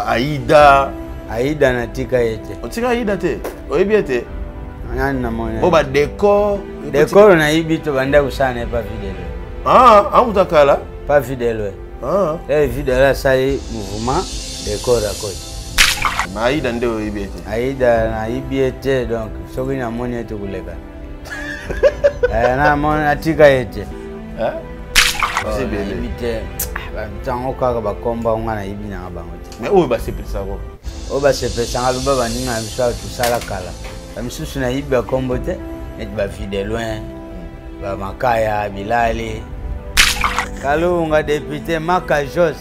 Aïda. Aïda natika ete. Otika Aïda te. Oyebi ete. Nani na mona. Bo ba décor. Décor na ibi to banda kusana pas fidèle. Ah, amutakala. Pas fidèle. Ah. Et fidèle ça y mouvement décor à côté. Aïda nde oyebi ete. Aïda na ibi ete donc soki na mona ete kuleka. Na mona natika ete. Hein? C'est bien. Ibite. Tango kaka bakomba ngana ibi na bango. Mais où ba sepelisa ko? Oba sepelisa ngalo baba ninga biswa tusala kala. Amisusu na ibi bakombo te et ba fidèle loin. Ba makaya Bilali. Kalunga député Makajos.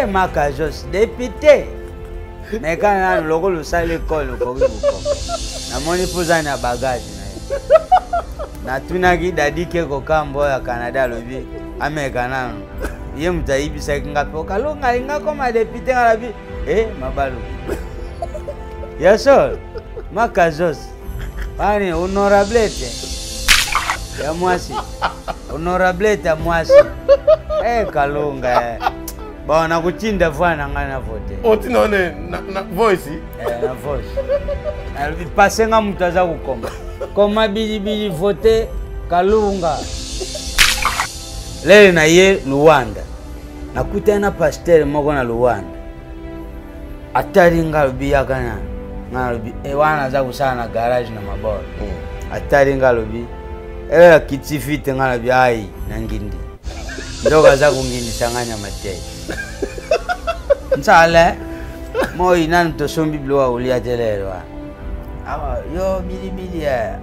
Makajos député. Mais quand on a le logo le sale école ko bibuko. Na moni poza na bagage na. Na tunaki dadike ko kambo ya Canada lobi. Americana. Ye mutaibi sa kingapo Kalunga inga koma député ngalabi. Mabalu. Yaso. Makajos. Pani honorable te. Ya mwasi. Honorable te mwasi. Kalunga. Bon, na kuchinda vana ngana vote. Otino ne na voice. Na voice. Na pasenga mutaza kukomba. Koma bili vote Kalunga. Lele na ye Luanda. Nakutana pasteur moko na Luanda. Atari ngalobi yakana. Ngalobi wana za kusana garage na mabora. Atari ngalobi kitifite ngalobi ai na ngindi. Ndoga za kungindi sanganya matei. Nsale moi nani to sombi bloa ulia telelwa. Yo bili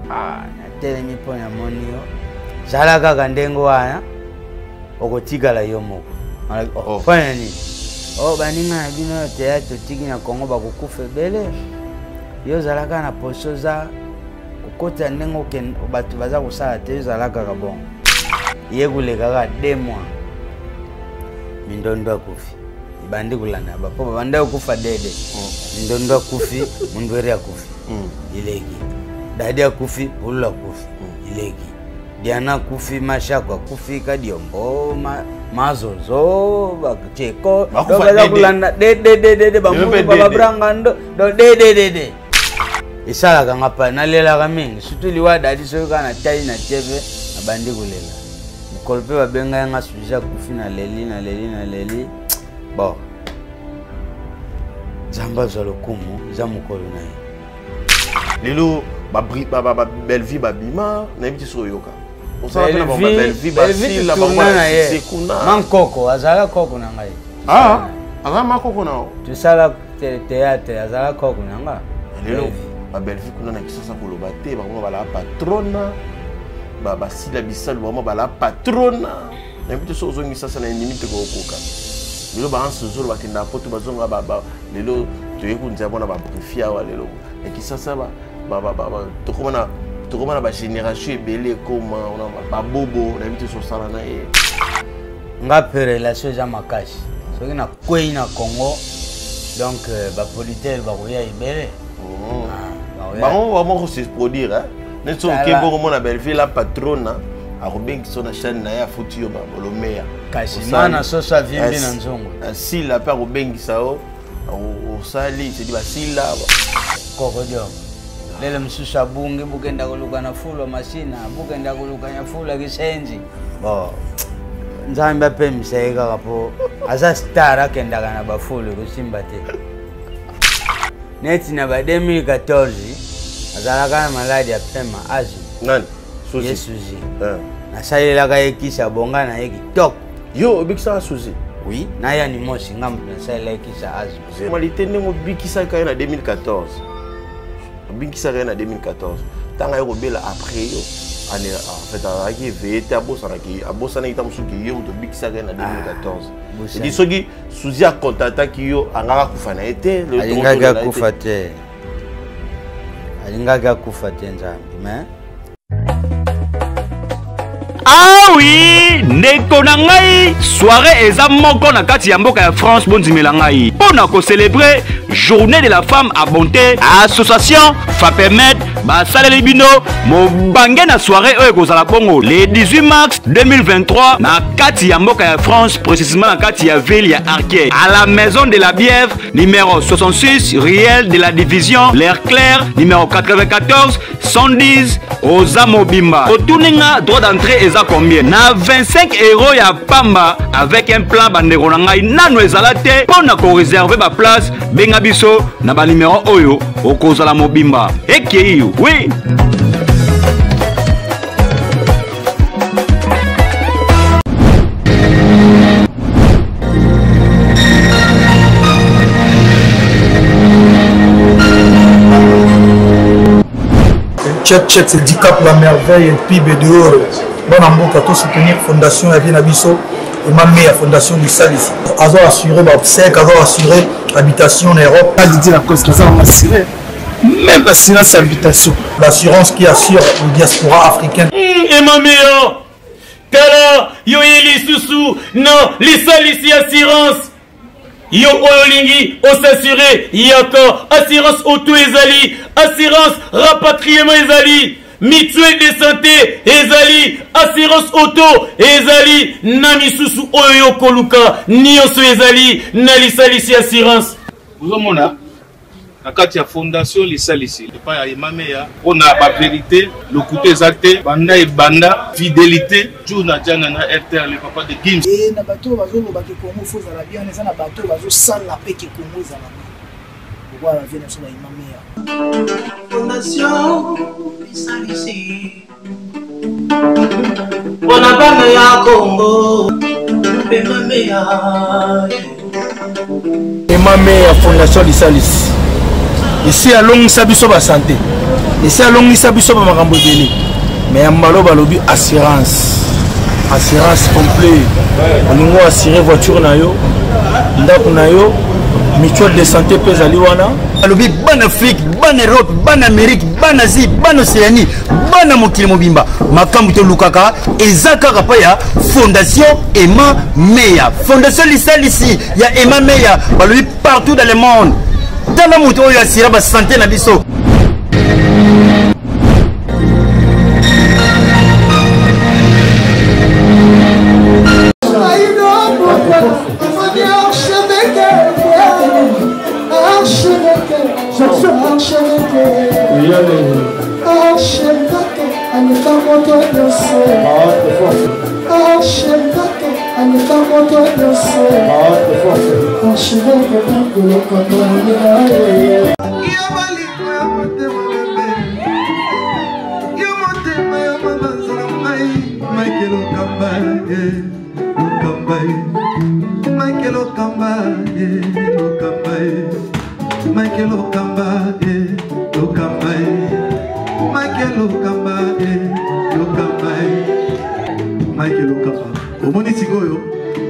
na tele mi pona monio. Sala kaka ndengo wana. Okotigala yo moko. Fanya nini? Baninga bino teatro tiki na Kongo bakukufe bele. Yo zalaka na posoza kokota ndengo ken batu baza kusala te zalaka ka bon. Yeguleka ka 2 mois. Mindondo akufi. Ibandi kulana bapo banda kufa dede. Mindondo akufi, mundwere akufi. Ileki. Dadi akufi, ula akufi. Ileki. Diana kufi mashako kufi kadiombo mazozo bakcheko dobaza kulanda de bamuntu babranga ndo de isala kanga pa nalela kamingi sutuli wa dadi so kana tai na teve abandi kulela mkolpe babenga yanga suja kufi na leli bon zamba zolokumu za mukolo naye lelo ba belle vie babima na biti so yoka. Belle vie basile la bakona mankoko azala koko na ngai. Azala makoko na. Tu sala théâtre azala koko na nga. Lelo ba belle vie kuna na kisasa ko loba te ba la patrona ba basila bisalu ba la patrona. Na biti so zongi sasa na limite ko koka. Lelo ba anso zolo bakenda poto bazonga ba lelo to yekunza bona ba brefia wa lelo. E kisasa ba tokomana ba génération ebele koma ona ba bobo na bitu so sala na e nga relation za makashi soki na kwei na Congo donc ba politeur ba koya ebele ba mo se produire ne so ke bongo mona Belleville la patrona a robengi so na chaîne na ya futu yo ba bolomea kashi mana so sa vimbi na nzongo si la pa robengi sao o sali se di ba sila koko dio lele msusa bunge bukenda kuluka na fulo mashina bukenda kuluka na fulo kisenzi nzamba pe mseka kapo asa star akenda kana bafulo kusimba te neti na ba 2014 azala kana maladi ya pema azu nani suzi yesuzi na salela ka ekisa bonga na yeki top yo obikisa suzi oui na ya ni mosi ngam na salela ekisa azu malite ndemo bikisa ka na 2014 bikisa ka na 2014 tanga yo bela après yo en fait aki vete abosana ki tamusuki yo to bikisa ka na 2014 di soki suzi a contacta ki yo angaka kufa na ete le alingaka kufa te alingaka kufa te nzambi mais oui, ndeko na ngai, soirée eza moko na kati ya mboka ya France bondimela ngai. Pona ko célébrer journée de la femme à bonté, association Fapemet, basaleli bino mobange na soirée oyo kozala bongo le 18 mars 2023 na kati ya mboka ya France, précisément na kati ya ville ya Arquet, à la maison de la Bièvre, numéro 66, Riel de la division L'air clair, numéro 94 110 Oza Mobimba. Otuninga droit d'entrée eza combien? Na 25 € ya pamba avec un plan bandeko na ngai nano ezala te pona ko réserver ba place benga biso na ba numéro oyo okozala mobimba. Ekei oui. Tchèque, c'est 10 Cap la merveille et PIB de oro. Bon en bon pour soutenir Fondation Avien Abisso et ma meilleure Fondation du Sal ici. Ils ont assuré l'obsèque, ils ont assuré l'habitation en Europe. Pas dit la cause qu'ils ont assuré. Même l'assurance habitation. L'assurance qui assure la diaspora africaine. Et ma meilleure, Tala, yo yeli susu, non, les sales ici assurance. Yo olingi, on s'assurer, yako, assurance auto ezali, assurance rapatriement ezali, mutuelle de santé ezali, assurance auto ezali, nami susu oyo koluka, nioso ezali, nali salisi assurance. Vous avez la carte de fondation Lisalisi. Le pas Mameya. On a la vérité, le côté exact, banda et banda, fidélité. Tout na jana na RTL, le papa de Gims. Et na bateau bazo lo baki Congo faut la bien, les na bateau bazo sala la paix qui Congo za la. Voilà la vie na Mameya. Fondation Lisalisi. On a pas ya Congo. Et Mameya. Et ma meilleure Fondation Lisalisi. Ici à Longisa biso ba santé. Ici à Longisa biso ba makambo délé. Mais ambalo balobi assurance. Assurance complet. On nous assurer voiture na yo, ndako na yo, mutuelle de santé pezali wana. Balobi ban Afrique, ban Europe, ban Amérique, ban Asie, ban Océanie, ban mokili mobimba. Makambo to lukaka ezaka kapa ya Fondation Emma Meya. Fondation Lisalisi ya Emma Meya balobi partout dans le monde. Dans la moto oyo asira ba santé na biso.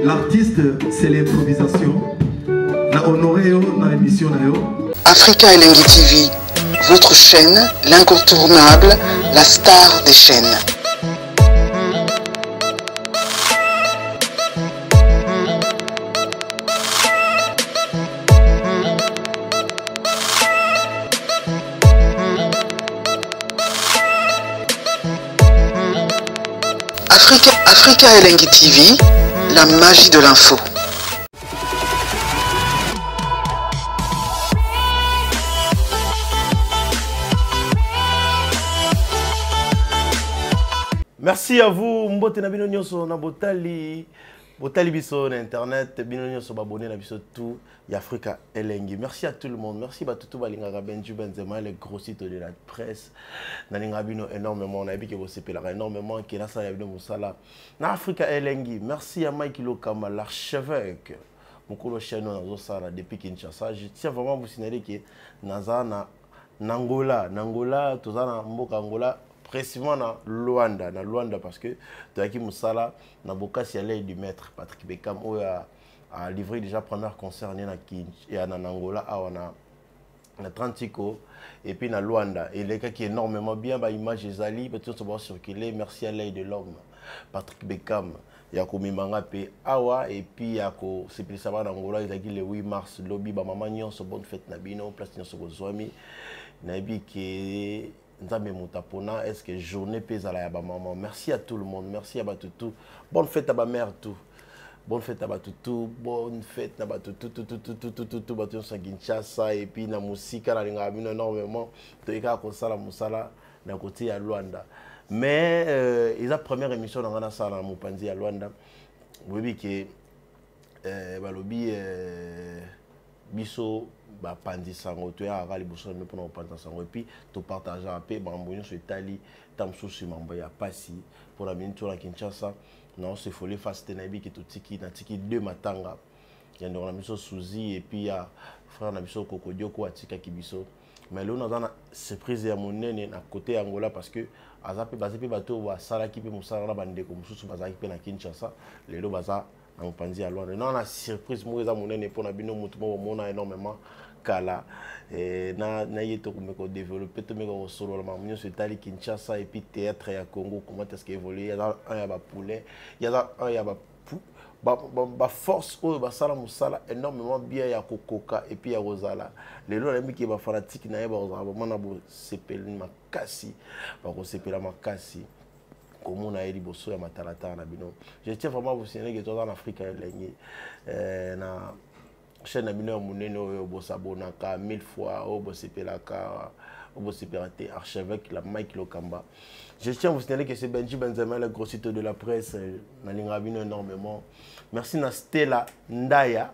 L'artiste, c'est l'improvisation. La honoré dans l'émission. Africa Elengi TV, votre chaîne, l'incontournable, la star des chaînes. Africa Elengi TV, la magie de l'info. Merci à vous, Mbote na bino nyonso na botali biso na internet, bino nyonso babonné na biso tout Africa Elengi. Merci à tout le monde. Merci à tout balingaka Benju Benzema, les gros sites de la presse. Nalinga bino énormément, on a vu que vous s'épelera énormément qui na ça bino musala. Na Africa Elengi. Merci à Mike Lokama, l'archevêque. Mokolo cheno nazo sala depuis Kinshasa. Je tiens vraiment à vous signaler que nazana Nangola, tozana mboka Angola. Précisément dans Luanda parce que Toaki Moussala na bokasi allait du maître Patrick Bekam a livré déjà premier concert en Angola na 30 et puis na Luanda et les cas qui est énormément bien bah image Zali peut-être se voir circuler merci à l'œil de l'homme Patrick Beckham ya komimanga pe awa et puis ya ko sepelisa bana Angola ezaki le 8 mars lobi ba mama nyonso bonne fête na bino place nyonso kozwami na yebi ke nzambe mutapona est-ce que journée pezala ya ba maman. Merci à tout le monde, merci à batutu, bonne fête à ba mère tout. Bonne fête à batutu, bonne fête à batutu, tout batutu sa Kinshasa et puis na musique la linga bino énormément. Toyeka ko sala musala na côté ya Luanda. Mais la première émission dans la salle à Mopanzi à Luanda, vous voyez que balobi biso ba pandi sango to ya rali boso me pour pandi sango et puis to partager un peu bambonyo sur Italie tamso sur mambo ya pasi pour la minute la Kinshasa. Non, c'est folie face tenabi qui tout tiki na tiki 2 matanga. Il y a une mission Souzi et puis il y a frère na biso Kokodio ko atika kibiso. Mais là on a une surprise ya monene na côté Angola parce que azape bazepe bato wa sala ki pe musala na bande ko mususu bazaki pe na Kinshasa. Lelo baza na Mopanzi à Luanda. Non, on a surprise mo eza monene pour na bino mutu mo mona énormément kala na yeto ko développer to me ko solo la mamunyo sur Italie Kinshasa et puis théâtre ya Congo comment est-ce qu'il évolue. Il y a un ya ba poulet, il y a un ya ba force o ba sala musala énormément bien ya kokoka et puis ya rozala lelo na miki ba fanatique na ba rozala mona bo sepeli makasi ba ko sepela makasi comme on a eu bosso ya matalata na bino. Je tiens vraiment à vous signaler que toi en Afrique na chaîne bino munene o bosabonaka 1000 fois o bosepelaka o bosepelate archevêque la Mike Lokamba. Je tiens à vous signaler que c'est Benji Benzema, le gros site de la presse, na lingabino énormément. Merci na Stella Ndaya,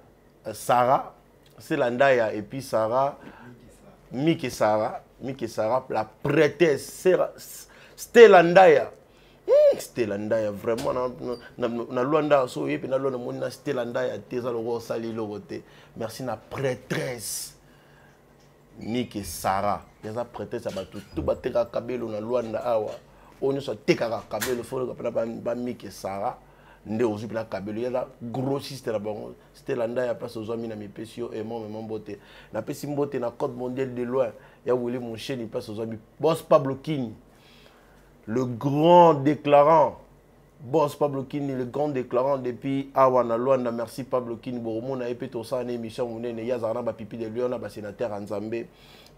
Sarah, Stella Ndaya et puis Sarah, Mike Sarah, la prêtresse, Stella Ndaya. Stella Ndaya, vraiment, na Luanda, so yepe na Luanda, mona Stella Ndaya, teza logo sali logo te. Merci na prêtresse. Mike Sarah, yaza prêtresse abatu, tout bateka kabelo na Luanda awa. On ne soit tekaka kabelo fo ba Mike Sarah nde ozupi la kabelo yaza grossiste la bango Stella Ndaya place aux amis na mipesio et mon bote na pesi mbote na code mondial de loin ya wuli mon chien place aux amis boss Pablo King le grand déclarant boss Pablo King le grand déclarant depuis awa na Luanda. Merci Pablo King boromo na epeto sa na émission munene yaza na ba pipi de Lyon na ba sénateur Nzambe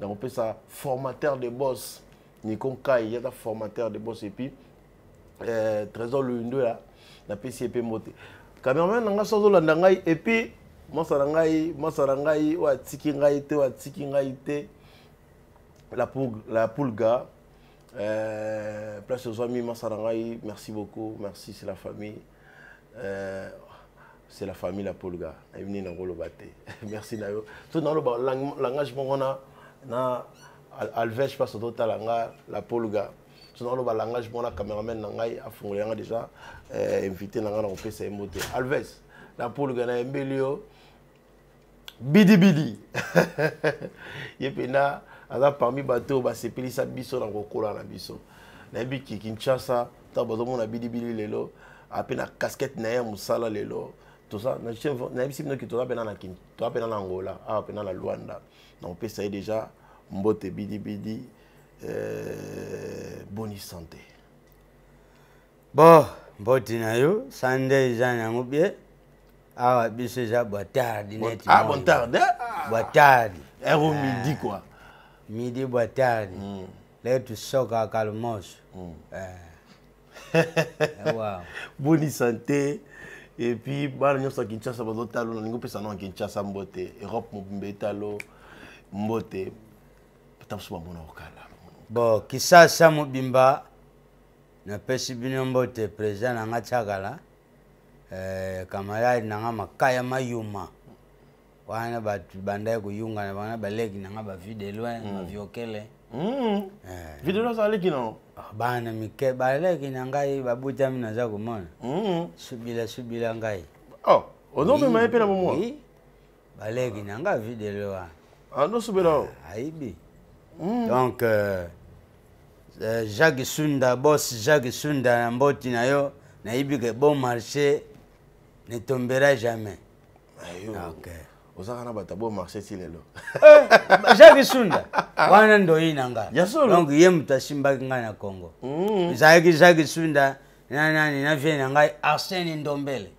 na on peut ça formateur de boss Nikon Kai, il y a un formateur de boss et puis Trésor Lundo là, la PCP moté. Cameraman nanga sozo landangai et puis masarangai wa tikingai te la pulga place aux amis masarangai, merci beaucoup, merci c'est la famille. C'est la famille la pulga. Merci Nayo. Tout dans le langage on a Alves passe au talanga la polga. Sinon le langage bon la caméraman nangai a fongolé déjà invité nanga on peut ça emote. Alves la polga na embelio bidi yepena ala parmi bateau ba sepelisa biso na kokola na biso. Na biki Kinshasa ta bozomo na bidi lelo apena casquette na ya musala lelo. Tout ça na chef na bisi no ki to apena na kin to apena na Angola apena na Luanda. Na on peut ça déjà Mbote bidi bonne santé. Bon, mboti na yo Sunday jana ngubie awa biso ja botardi net. Ah botardi. Botardi. Ero midi quoi. Midi botardi. Let to soka kalmos. Wow. Bonne santé et puis bana nyosa Kinshasa bazotalo ningo pesa na Kinshasa mbote Europe mbetalo mbote. Bon, kisasa mubimba na pesi bino mbote president na ngachakala kamaradi na makaya mayuma wana batu bandaye kuyunga na bana baleki na ba vide loin na viokele vide loin ça leki non bana mike baleki na ngai babuta mina za kumona subila ngai oh ono me mayepe na momo baleki na ngai vide loin ah no subela aibi. Donc, Jacques Sunda, boss Jacques Sunda, mboti na yo, na ibi que bon marché ne tombera jamais. Ok. Osaka na bata bon marché si lelo. Jacques Sunda, wana ndo inanga. Donc, yem tasimba ngana Congo. Jacques Sunda, na vienne ngai Arsène Ndombele.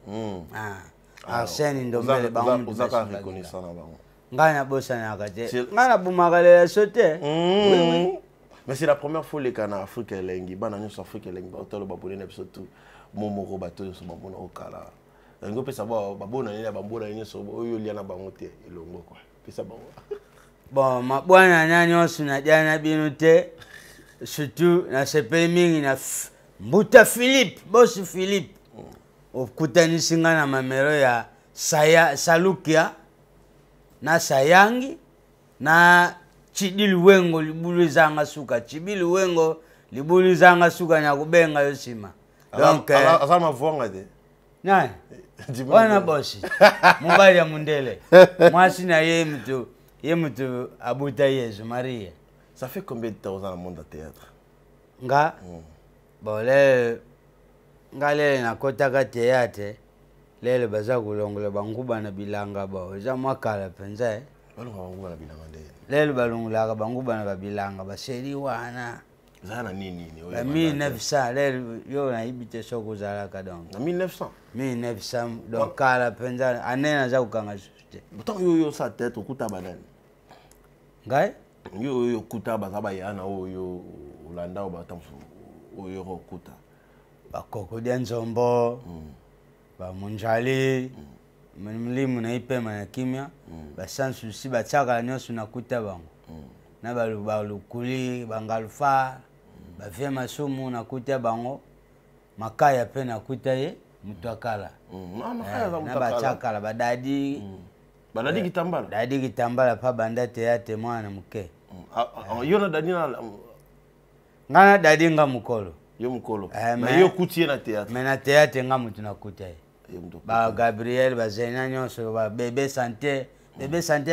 Arsène Ndombele bango ozaka reconnaissant na bango. Ngai na bossa na kate. Ngai na bumaka sauter. Oui. Mais c'est la première fois les Canadiens Afrique lengi bana nyonso Afrique lengi ba tolo ba bonene biso tout momoko bato so ba bona okala. Ngo pesa ba bona ni ba bona nyonso oyo lia na bango te elongo kwa. Pesa bango. Bon, mabwana na nyonso na jana bino te. Surtout na sepeli mingi na Mbuta Philippe, boss Philippe. Okutanisi nga na mamero ya Salukia na Sayangi na Chidili Wengo libulu zanga suka. Chibili Wengo libulu zanga suka na kubenga yosima. Donc azama vuanga de. Nani? Wana bosi. Mubali ya Mundele. Mwasi na ye mtu abuta Yesu Maria. Ça fait combien de temps dans le monde du théâtre? Nga bon na kotaka théâtre lele baza kulongola banguba na bilanga ba za mwakala penza balonga banguba na bilanga nde lele balongola banguba na bilanga baseri wana zana nini oyo 1900 lele yo na ibite soko zala ka donc na 1900 donc kala penza anena za kukanga sute pourtant yo sa tête okuta banani ngai yo kuta bazaba yana oyo ulanda obatamfu oyo okuta bakoko dia nzombo ba munjali mlimu na ipema na kimya ba sansu si ba tsaka nyonso na kuta bango na balukuli bangalfa ba vema sumu na kuta bango makaya pe na kuta ye mutwakala na ba tsaka ba dadi kitambala pa banda théâtre mwana muke yo na dadi na ngana dadi nga mukolo yo mukolo mais yo kutie na théâtre mais na théâtre nga mutu na kuta ye ba Gabriel ba Zena nyonso ba bébé santé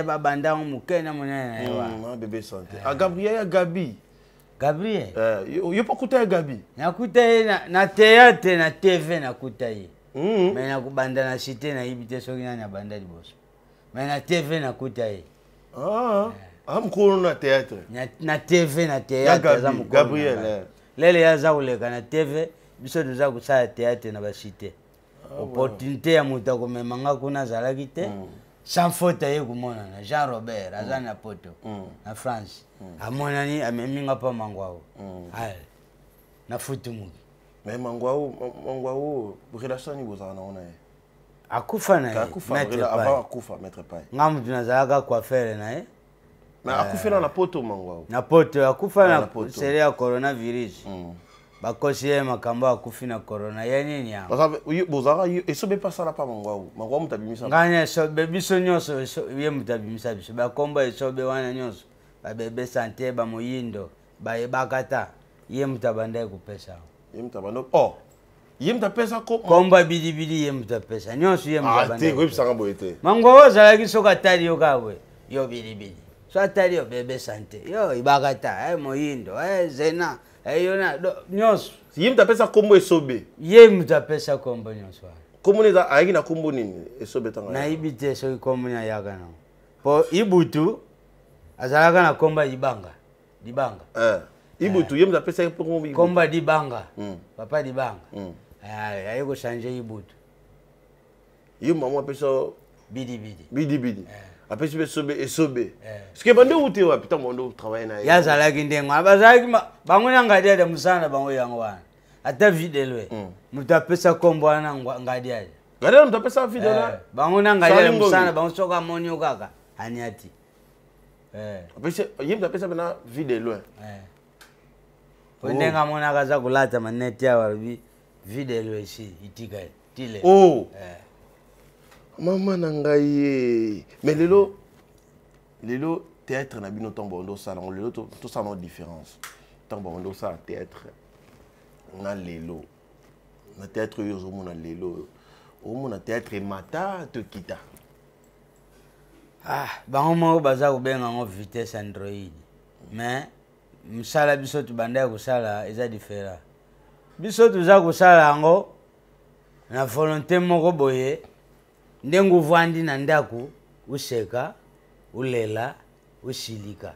ba banda muke na monene na bébé santé Gabriel ya Gabriel yo pa kuta ya Gabi na kuta ye na théâtre na TV na kuta ye mais na kubanda na cité na ibite soki na banda liboso mais na TV na kuta ye mukolo na théâtre na TV na théâtre za mukolo Gabriel lele ya za kuleka na TV biso tuza kusala théâtre na ba cité opportunité ya muta komemanga kuna zalaki te sans faute ye kumona na Jean Robert aza na poto na France amonani ameminga pa mangwao na futu muki mais mangwao relation ni bozana na ona ye akufa na ye maître pai ngamu tunazalaka kwa fere na ye mais akufela na poto mangwao na poto akufa na sere ya coronavirus bakosi ye makambo akufi na corona ya nini ya bozaka esobe pasala pa mangwao mutabimisa nganya esobe biso nyonso ye mutabimisa biso bakombo esobe wana nyonso babebe santé bamoyindo bayebakata ye mutabanda kupesa ye mutabanda ye mutapesa komba bidibidi ye mutapesa nyonso ye mutabanda te kwebisanga boye te mangwao ozalaki soki atali yo kabwe yo bidibidi so atali yo bebe santé yo ibakata moyindo Zena yona nyonso ye mutapesa kombo esobe ye mutapesa kombo nyonso kombo neza ayaki na kombo nini esobe tanga na ibite soki kombo nya yaka na po ibutu azalaka na komba dibanga ibutu ye mutapesa komba dibanga papa dibanga ayeko changer ibutu ye mama pesa bidibidi apesi esobe sike bande ute wa pita mondo travailler na yazalaki ndengo abazalaki bango nangadiade musana bango yango wana ata videle mutu apesa kombo wana ngadiade ngadiade mutu apesa videle bango nangadiade musana bango soka amoni kaka aniati apesi ye mutu apesa bena videle ndenga mona kaza kulata maneti ya wabi videle isi itika tile Maman nangaye mais lelo théâtre na bino tombo ndo sala lelo tout ça no différence tombo ndo sala théâtre na lelo na théâtre yo zo mona lelo o mona théâtre mata to kita bango mo baza kubenga ngo vitesse android mais msala biso tubanda kusala eza différent biso tuza kusala ngo na volonté moko boye ndengu vandi na ndaku useka ulela usilika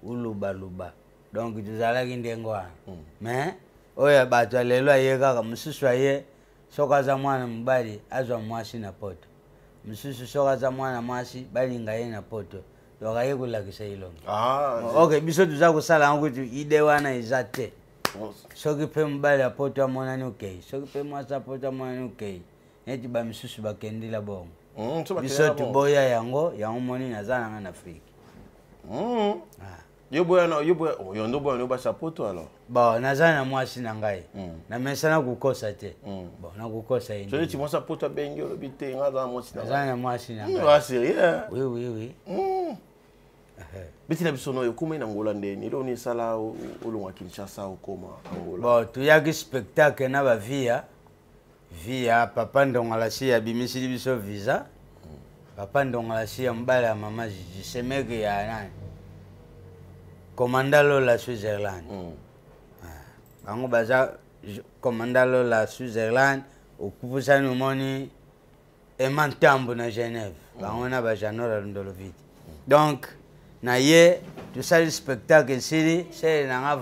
uluba donc tuzalaki ndengo wana mais oyo bato ya lelo aye kaka mosusu aye soki aza mwana mobali azwa mwasi na poto mosusu soki aza mwana mwasi balinga ye na poto donc aye kolakisa elongi ok biso toza kosala yango kuti ide wana eza te soki mpe mobali ya poto amonani okei soki mpe mwasi ya poto amonani okei neti bamisusu bakendela bongo biso toboya yango moni naza nanga na afrike yo ndo boya no basa poto alors bon naza na mwasi na ngai na mesana kukosa te bon nakukosa yini so ti mwasa poto bengi olobi te ngaza mwasi na naza na mwasi na ngai ah sérieux oui biti na biso no ekoma na Angola ndeni lo ni sala olongwa Kinshasa okoma Angola bon tuyaki spectacle na ba via papa ndongala si ya bimisili biso visa papa ndongala si ya mbala ya mama jisemeke ya nani commandalo la Switzerland bango baza commandalo la Switzerland okupusani omoni emantambo na Genève bango na bajanora Lundoloviti donc na ye tosali spectacle sili sele nanga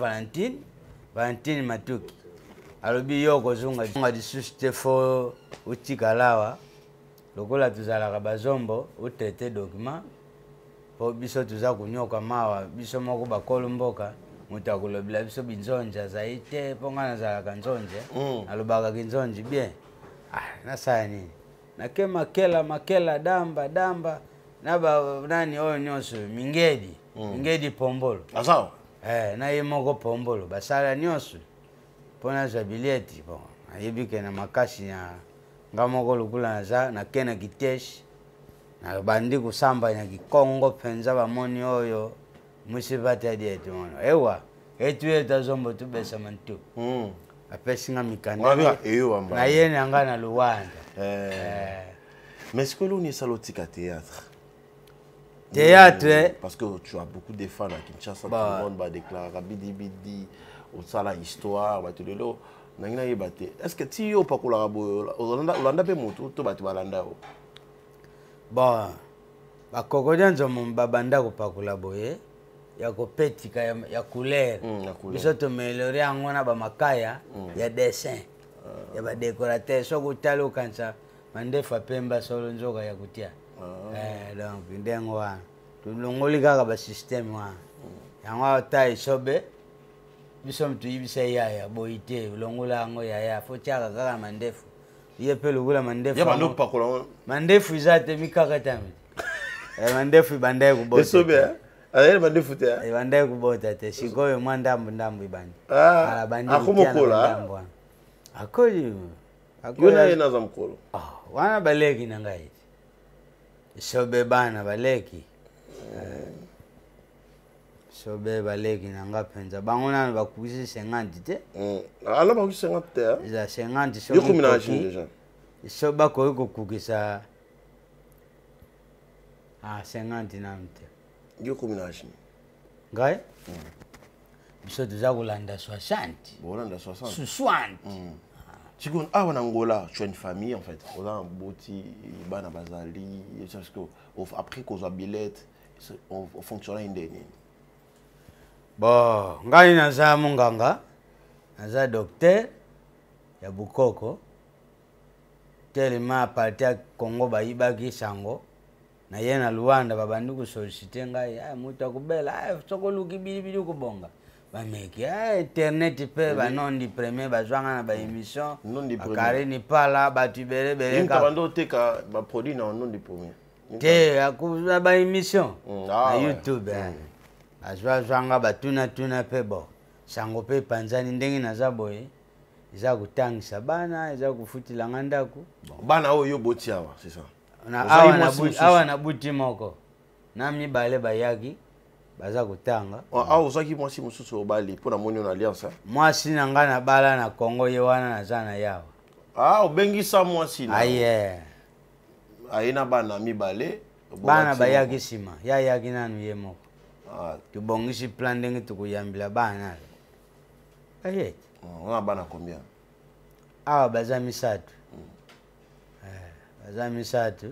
Valentine Matuki alobi yo kozunga lisusu te fo utikalawa lokola tozalaka bazombo utraite document po biso toza kunyoka mawa biso moko bakolo mboka moto akolobela biso binzonje azali te mpo nga nazalaka nzonje alobaka kinzonje bien nasala nini nake makela damba na nani oyo nyonso mingedi pombolo azawa na ye moko pombolo basala nyonso mpo nazwa bileti bon nayebi ke na makasi na nga moko lokula naza nake na kiteshi nabandi kusamba na kikongo mpenza bamoni oyo mwisi batadi ete mono ewa etu etazombo tubesama ntu apesi nga mikanda na ye nanga na luwanda mais est-ce que l'on est salotika théâtre parce que tu as beaucoup de fans à Kinshasa, tout le monde va déclarer bidi au sala histoire ba tulelo nangina yebate est-ce que ti yo pakola boyo olanda pe mutu to bati balanda o bon bakokodia nzomo babanda kopakola boye ya kopetika ya couleur biso tomelore yango na bamakaya ya dessin ya badécorateur soko talo kansa mandefa pemba solo nzoka ya kutia donc ndengo wana tulongoli kaka basysteme wana yango ata isobe biso mtu yibisa yaya boite ulongola yango yaya fo tiaka kaka mandefu ye pe lugula mandefu ya bando pakola mandefu izate mikaka tami mandefu ibandaye kubota isobe ale mandefu te ibandaye kubota te sikoyo mwandambu ibandi bandi akomokola akoli yona yena za mkolo wana baleki nangai sobe bana baleki sobe baleki nanga penza bango nano bakubisi 50 te ala bakubisi 50 te za 50 so yo combination déjà so bakoki kokukisa 50 nano te yo combination ngai biso toza kolanda 60 bolanda 60 60 Chikou, en Angola, tu as une famille en fait. On a un bouti, bana bazali, après qu'on soit billet, on fonctionne une dernière. Bon, ngai naza munganga, naza docteur ya Bukoko. Tellement parti à Congo bayibaki sango. Na ye na Luanda babandi ku solliciter ngai, mutu akubela, soko luki bilibili kubonga. Bameki internet pe ba non di premier bazwanga na ba émission akare ni pala batubere bere ka bando te ka ba produit na non di premier te akuza ba émission na YouTube azwanga batuna pe bo sango pe panzani ndenge na zaboye iza kutangisa bana iza kufutila ngandaku bana oyo boti awa c'est ça na awa na buti moko na mibale bayaki baza kutanga ozaki mwasi mosusu obali mpona moni na alliance mwasi na nga na bala na Congo ye wana naza na yawa obengisa mwasi na aye na bana mibale bana bayaki nsima yayaki nanu ye moko tubongisi plan ndenge tukuyambila bana aye wana bana combien awa baza misatu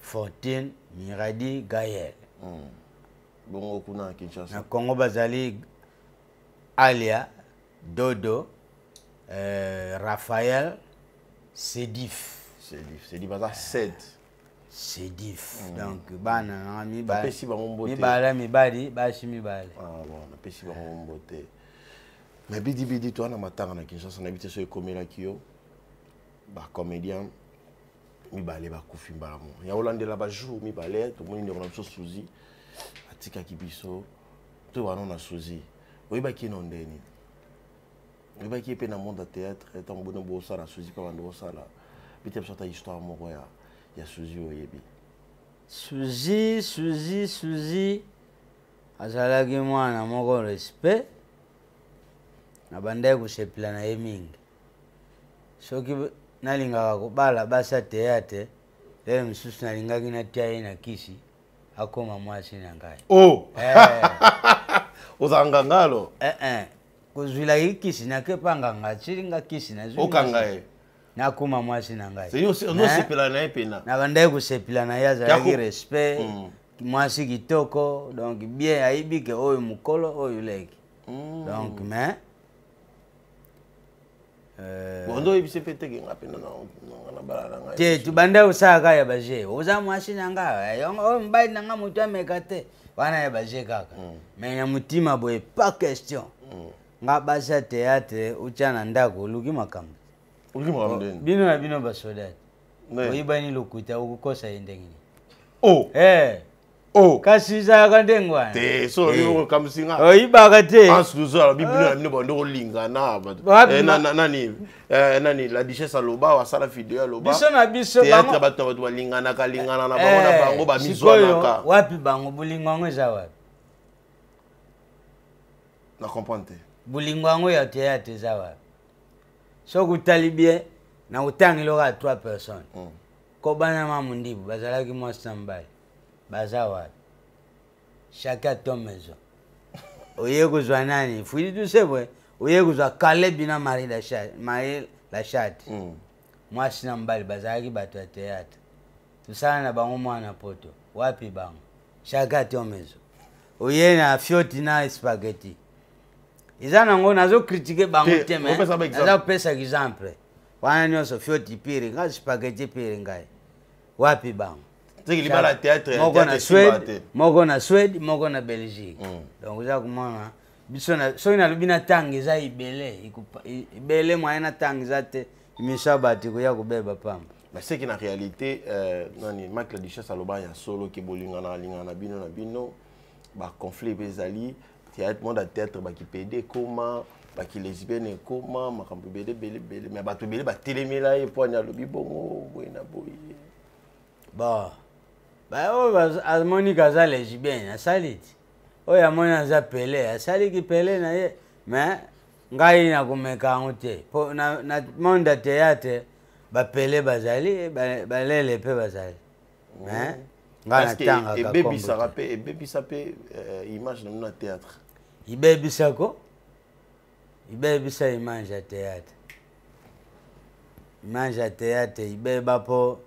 Fortune Miradi Gaël bongo kuna Kinshasa na Congo bazali Alia Dodo, Raphaël, Sédif. Sédif, ça 7. Sédif. Donc, bana, mi ba bali, mi bali, bashi mi bali. Ah bon, on a pesi ba mbote. Mais bidi toi na matanga na Kinshasa na bité so ekomela kio. Ba comédien mi bali ba kufi mbala mo. Ya olandela ba jour mi bali, to moni ndeko na biso Suzy. Atika kibiso. To wana na Suzy. Oyiba ki no ndeni. Oyiba ki pe na monde théâtre, tant bono bo sala Suzy pa bando sala. Bité so ta histoire moko ya Suzy oyebi. Suzy azalaki mwana moko respect na bandai kusepela na ye mingi soki nalingaka kobala basa théâtre lelo mosusu nalingaki natia ye na kisi akoma mwasi na ngai ozanga ngalo kozwilaki kisi nakepa nganga chilinga kisi okanga ye nakuma mwasi na ngai nosepela na ye pena na bandai kusepela na ye azalaki respect mwasi kitoko donc bien ayibi ke oyo mukolo oyo leki donc mais bondo yebise pete ke ngapena na balala ngai te tubanda usaka ya baje oza mwasi na ngai oyo mbai na ngai mutu ameka te wana ya baje kaka mais na mutima boye pas question nga basa théâtre ucha na ndako oluki makambo bino na bino basoda oyibani lokuta ukukosa yendengini kasi zaka ndengwana te so yo kamsinga oyibaka te ansluzo bibino na bino bando kolingana nani la duchesse aloba wasala video aloba biso na biso bango bato balingana kalingana na bango na bango ba mizwanaka wapi bango bulingwango eza wapi na comprendre bulingwango ya théâtre eza wapi so kutali bien na utangilo ka 3 personnes ko bana mamundibu bazalaki mwasi mbali baza wapi chacun ton maison oye kuzwa nani fuili tu sebwe oye kuzwa Caleb na Marie la chat mwasi na mbali bazalaki bato ya théâtre tusana na bango mwana poto wapi bango chacun ton maison oye na fioti na spaghetti izana ngo nazo critiquer bango teme nazo pesa exemple wana nyonso fioti pire nga spaghetti pire ngai wapi bango la théâtre moko na Suède moko na Belgique donc za kumana biso na so ina lubina tangi za ibele moyen na tangi za te mishabati ko ya kubeba pamba mais c'est que na réalité nani Marc la duchesse aloba ya solo ke bolingana lingana bino ba conflit bezali théâtre monde théâtre ba ki pede koma ba ki lesbienne koma makambo bele mais ba to bele ba telemela e po nya lobi bongo boina boye ba Monica za lesbienne asaliti oya mona za Pele asaliki Pele na ye mais ngai na kumeka ngote po na monde théâtre ba Pele bazali balele pe bazali mais ngana tanga ka ebebisa pe image na théâtre ibebisa image ya théâtre ibeba po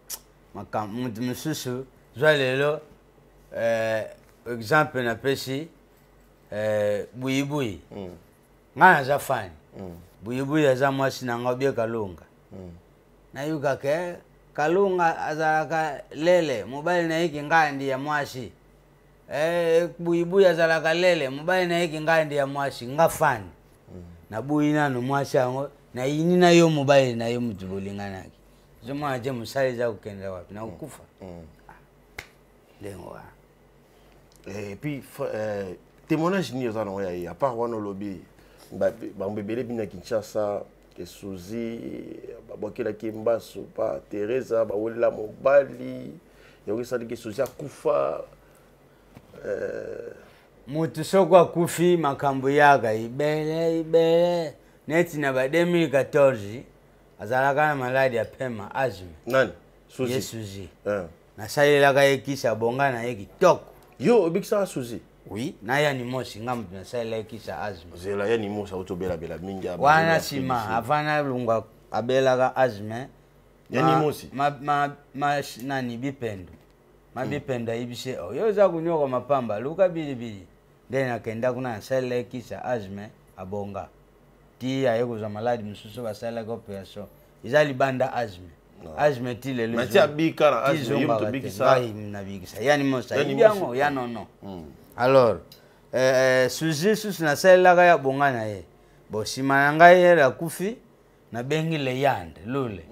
makambo mususu zwa lelo exemple na pesi buyibui ngana za fani buyibui aza mwasi na ngobie Kalunga na yuka ke Kalunga azalaka lele mobile na hiki ngandi ya mwasi buyibui azalaka lele mobile na hiki ngandi ya mwasi ngafani na buina no mwasi ango na yini na yo mobile na yo mutubulingana ki zoma je musali za ukenda wapi na ukufa lengo et puis témoignage ni za no ya part wana lobby ba mbebele bina Kinshasa ke Suzy babokela ki Mbaso pa Teresa ba wela mobali yoki sali ke Suzy akufa mutu sokwa kufi makambo yaga ibele neti na ba 2014 azalaka na maladi ya pema asthma nani Suzy Suzy na salelaka ekisa bonga na ye kitoko yo obikisa Suzy oui na ya ni mosi ngamu na salela ekisa asthma zela ya ni mosi autobela mingi wana sima avana lunga abelaka asthma ya ni mosi nani bipendo mabipendo ibise yo za kunyoka mapamba luka bilibili ndena kenda kuna salela ekisa asthma abonga ti aye kozwa maladi mosusu basalaka opération eza libanda asthme asthme ti lelo mais ti abika na asthme yo tobikisa nabikisa yani mosa yango ya nono alors sujet susu nasalelaka ya bonga na ye bo nsima na ngai ere akufi nabengi leyande lule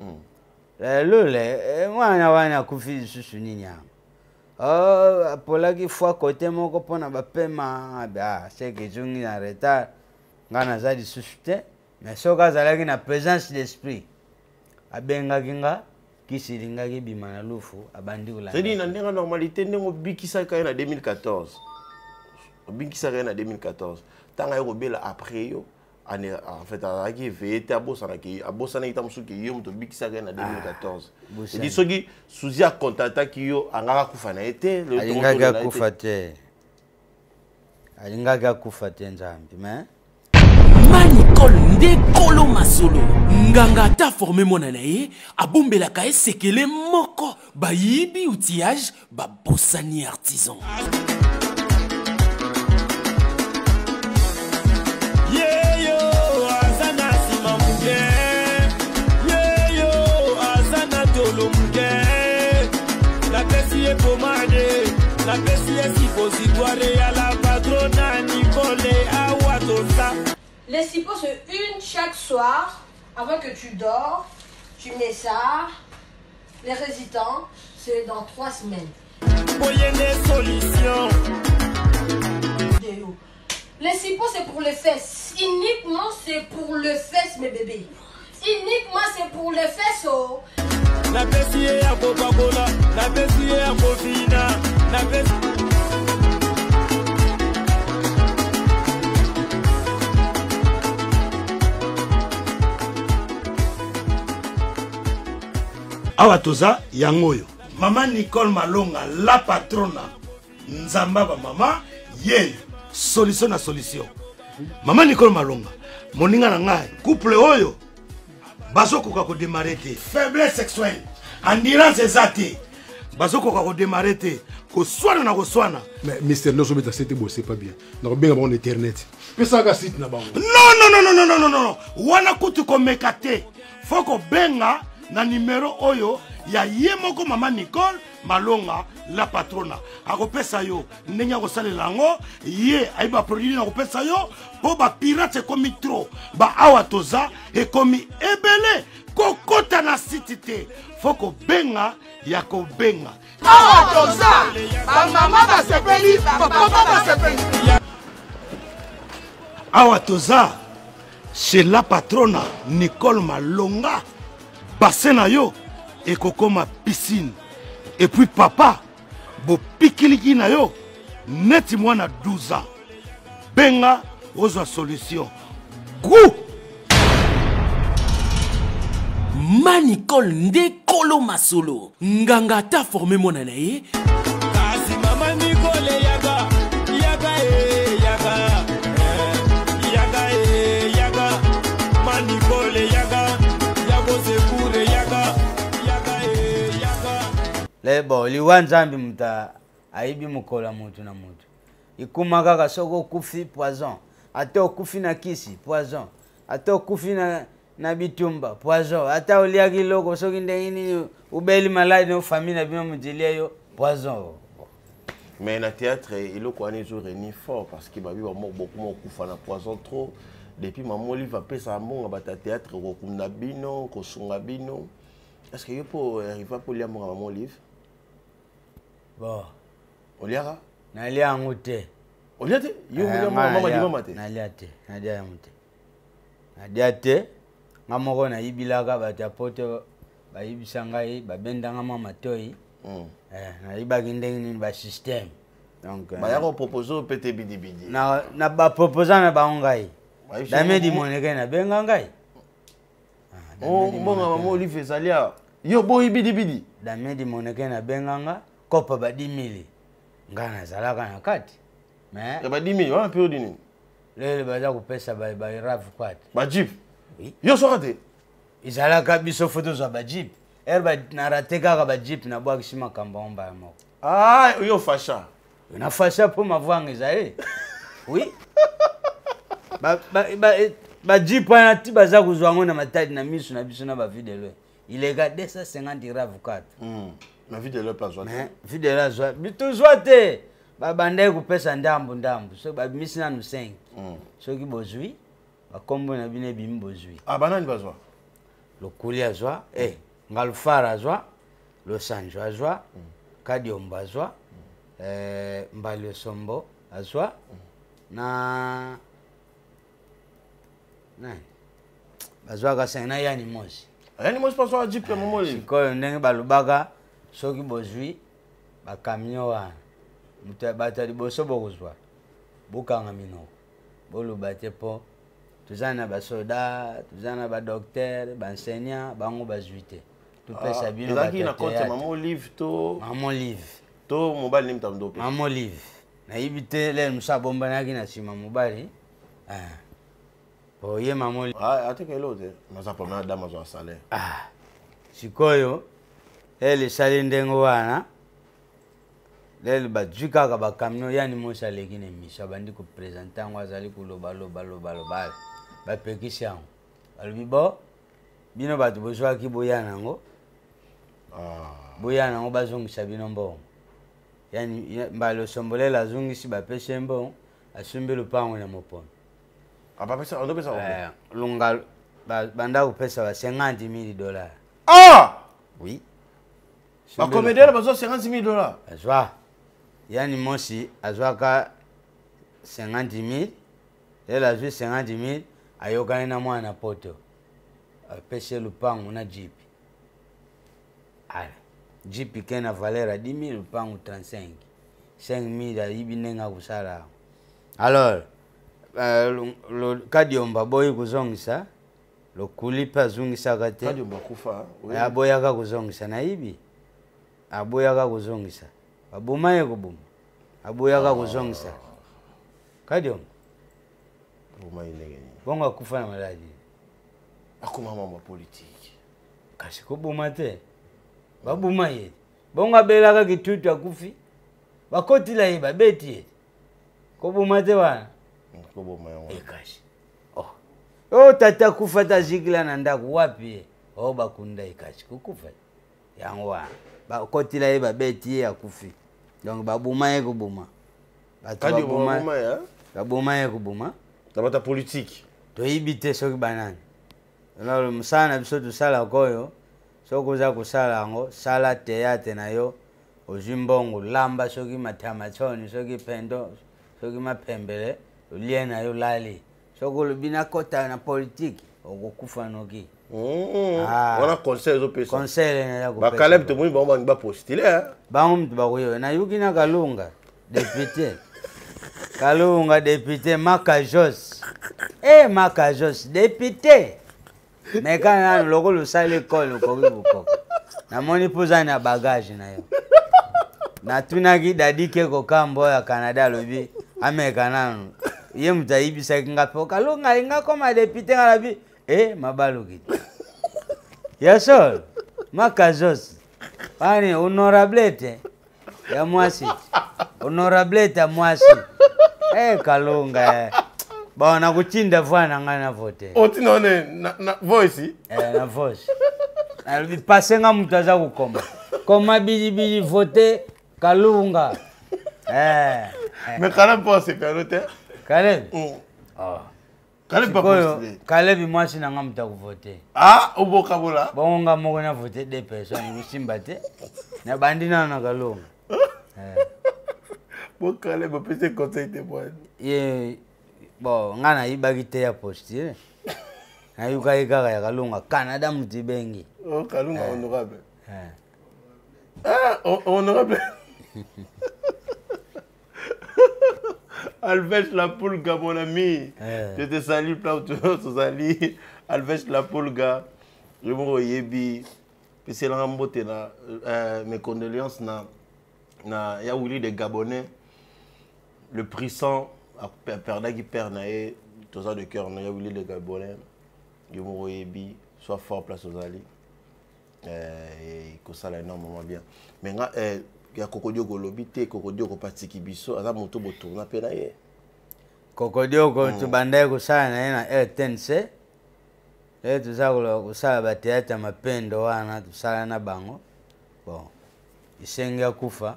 lule mwana wana akufi lisusu nini yango apolaki fois kote moko mpona bapema seke ezongi na retard ngai naza lisusu te mais soki azalaki na présence d'esprit abengaki nga kisi elingaki ebima na lufu abandi kolanda na ndenge normalité ndenge obikisaka ye na 2014 obikisaka ye na 2014 ntango aye kobela après yo en fait azalaki eveye te abosanaki ta mosuki yo moto obikisaka ye na 2014 edi soki suzi akontataki yo angaka akufa na ye te alingaki akufa te nzambi mais Manicole Ndekolo Masolo nganga ata formé mona na ye abombelaka esekele moko bayibi outillage babosani artisan yeyo azana sima muke yeyo azana tolo muke la pesi e pomade la pesi e suppositoire ya la patrona Nicole Awatosa. Les cipos, c'est une chaque soir, avant que tu dors, tu mets ça. Les résistants, c'est dans 3 semaines. Les cipos, c'est pour les fesses. Uniquement, c'est pour les fesses, mes bébés. Uniquement, c'est pour les fesses. Oh. La pessier à Coca-Cola, la pessier à Cofina, la pessier... awa toza yangoyo mama Nicole Malonga la patrona nzamba ba mama ye solution na solution mama Nicole Malonga moninga na ngai couple oyo bazokoka ko démarrer te faiblesse sexuelle endurance ezate bazokoka ko démarrer te ko swana na ko swana mais Mister Loso beta c'était beau c'est pas bien na benga ba on internet pesa ka site na bango non wana kutu ko mekate foko benga na numéro oyo ya ye moko mama Nicole Malonga la patrona akopesa yo ndenge akosalela yango ye aiba produit na kopesa yo po ba pirate komi trop ba awa toza ekomi ebele kokota na site te foko benga ya ko benga awa toza ba mama basepeli ba papa basepeli awa toza chez la patrona Nicole Malonga bassin yo et kokoma piscine et puis papa bo pikiliki na yo neti mwana 12 ans benga ozo solution goût Manicole Ndekolo Masolo nganga ta formé mona na ye kasi mama Nicole yaga Manicole yaga lebo liwa nzambi muta aibi mukola mutu na mutu ikumaka kasoko kufi poison ate okufi na kisi poison ate okufi na bitumba poison ate oliaki loko soki ndengini ubeli maladi no famille na bino mujilia yo poison mais na théâtre iloko wana ezoreni fort parce que babi beaucoup mokufa na poison trop depuis maman Olive apesa mbonga bata théâtre kokunda bino kosunga bino est-ce que yo po arriver pour liamonga maman Olive bon oliaka nalia yango te olia te yo mama dimama te nalia te nalia yango te nalia te nga moko nayibilaka bato ya poto bayibisa ngai babendanga mama toi nayibaki ndenge nini basystème donc bayaka kopropose pete bidibidi na baproposa na bango ngai damedi moneke nabenga ngai mbonga mama Olive ezali awa yo boyi bidibidi damedi moneke nabenga nga kopa ba 10 000 nga nazalaka na kati mais ba 10 000 wana periode nini lele baza kopesa ba rave kwati ba jeep yo soka te ezalaka biso foto za ba jeep erba narate kaka ba jeep na bwaki makambo omba ya moko yo fasha na fasha po mavwanga ezali oui ba jipe na ti baza kuzwa ngo na matadi na misu na biso na ba vidéo il est gardé 250 avocat na vidéo pas joie mais vidéo joie bitu joite ba bande ku pesa ndambu so ba misina no 5 so ki bozui ba kombo na bine bim bozui banani bazwa lo kuli azwa ngalfara azwa lo sanjo azwa kadiomba azwa mbali sombo azwa na nani bazwa ka sena yani mosi paswa jipe momoli sikoyo ndenge balubaka soki bozwi ba camion wa muta batali boso bokuzwa bukanga minoko boluba te po tuzana ba soda tuzana ba docteur ba enseignant bango bazwi te tupesa bino ba na compte maman livre to mobile ni mtamdo pe maman livre na ibite le musa bomba na kina sima mobile po ye maman ateke lote maza pomna dama zo salaire sikoyo ele sali ndengo wana lele bajuka ka ba camion yani mosa lekine misha bandi ko présenter ngo azali ko loba ba pekisha albi bo bino batu bozwa ki boyana ngo boyana ngo bazongisa bino mbongo yani mbalo sombolela zungisi ba pese mbongo asumbe lupango na mopono pesa on pesa lunga banda ko pesa ba $50,000 oui ba comédien bazo $50,000 azwa yani mosi azwa ka 50,000 elle a joué 50,000 ayokana na mwana poto apeshe lupango na jeep jeep kena valeur 10,000 lupango 35 5,000 ayibi nenga kusala alors kadiomba boyi kuzongisa lokulipa zungisa kate kadiomba kufa aboyaka kuzongisa na ibi aboyaka kuzongisa babumaye kubuma aboyaka kuzongisa kadiomba bumaye nege bonga kufa na maladi akoma mama politique kasi kubuma te babumaye bonga belaka kitutu akufi bakotila ye babeti kubuma te wana kubuma yango ekashi tata kufa tazikila na ndaku wapi bakunda ekashi kukufa yango wana bakotila ye babeti ye akufi donc babuma ye kubuma babuma ye kubuma tabata politique toyibi te soki banani alors musala na biso tosala koyo soki oza kosala yango sala théâtre na yo ozwi mbongo lamba soki matamachoni soki pendo soki mapembele olie na yo lali soki olobi nakota na politique okokufa noki wana conseil ezopesa conseil naza bakaleb tomoni bango bangi bapostile bango mutu bakoyo nayuki na kalunga député kalunga député makajos makajos député mais quand nanu loko losala ekole okoki bukoka namoni mpoza na bagage na yo natunaki dadi ke kokambo oyo ya canada alobi ameka nanu ye mutu ayibisaki nga mpe kalunga alinga koma député nga labi mabaluki ya sol makajos wani honorable te ya mwasi honorable te ya mwasi kalunga bona kuchinda vana ngana vote otinone na voice na voice albi pasenga mutu aza kukoma koma bilibili vote kalunga mais Caleb pense pelote Caleb Caleb pas postulé Caleb mwasi nanga mutu akuvote oboka bola bonga moko na vote 2 personnes kusimba te na bandina na kalunga bon Caleb peut conseil te bon bon nga nayibaki te ya postile nayukaki kaka ya kalunga canada mutu bengi kalunga honorable honorable Alves la Pulga, mon ami. Je te salue, Alves la Pulga. Je me reyebi. C'est la mbote na mes condoléances na ya wili de Gabonais. Le puissant a perdu qui perd nae tous ça de cœur na ya wili de Gabonais. Je me reyebi. Sois fort place aux alliés. Et que ça là énormément bien. Mais ya kokodio golobi te kokodio ko patiki biso aza moto botourna pe na ye Kokodioko tubandaye kusala na yena RTNC. Leo tuzakula kusala bateata mapendo wana tusala na bango. Bon. Isenge ya kufa.